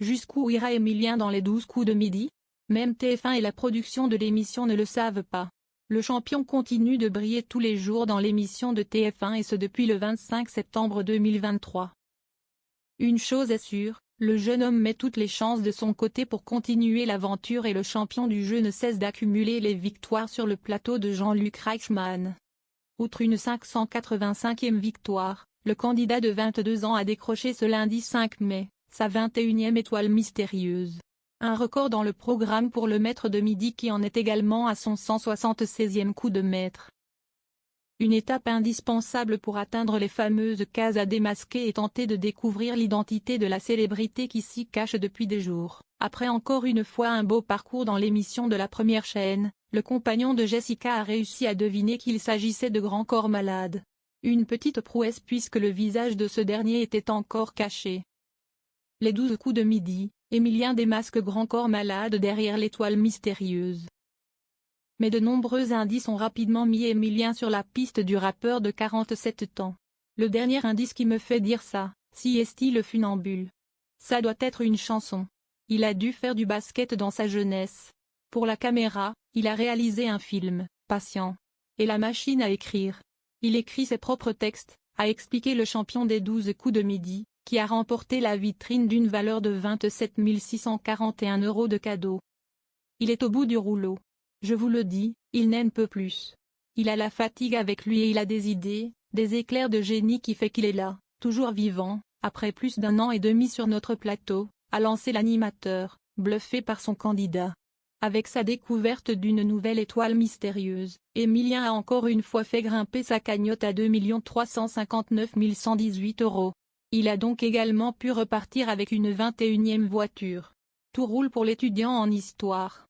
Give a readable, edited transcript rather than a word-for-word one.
Jusqu'où ira Emilien dans les 12 coups de midi? Même TF1 et la production de l'émission ne le savent pas. Le champion continue de briller tous les jours dans l'émission de TF1 et ce depuis le 25 septembre 2023. Une chose est sûre, le jeune homme met toutes les chances de son côté pour continuer l'aventure et le champion du jeu ne cesse d'accumuler les victoires sur le plateau de Jean-Luc Reichmann. Outre une 585e victoire, le candidat de 22 ans a décroché ce lundi 5 mai, sa 21e étoile mystérieuse. Un record dans le programme pour le maître de midi qui en est également à son 176e coup de maître. Une étape indispensable pour atteindre les fameuses cases à démasquer et tenter de découvrir l'identité de la célébrité qui s'y cache depuis des jours. Après encore une fois un beau parcours dans l'émission de la première chaîne, le compagnon de Jessica a réussi à deviner qu'il s'agissait de Grand Corps Malade. Une petite prouesse puisque le visage de ce dernier était encore caché. Les 12 coups de midi, Emilien démasque Grand Corps Malade derrière l'étoile mystérieuse. Mais de nombreux indices ont rapidement mis Emilien sur la piste du rappeur de 47 ans. Le dernier indice qui me fait dire ça, si est-il le funambule. Ça doit être une chanson. Il a dû faire du basket dans sa jeunesse. Pour la caméra, il a réalisé un film, Patient. Et la machine à écrire. Il écrit ses propres textes, a expliqué le champion des 12 coups de midi, qui a remporté la vitrine d'une valeur de 27 641 € de cadeaux. Il est au bout du rouleau. Je vous le dis, il n'en peut plus. Il a la fatigue avec lui et il a des idées, des éclairs de génie qui fait qu'il est là, toujours vivant, après plus d'1 an et demi sur notre plateau, a lancé l'animateur, bluffé par son candidat. Avec sa découverte d'une nouvelle étoile mystérieuse, Emilien a encore une fois fait grimper sa cagnotte à 2 359 118 €. Il a donc également pu repartir avec une 21e voiture. Tout roule pour l'étudiant en histoire.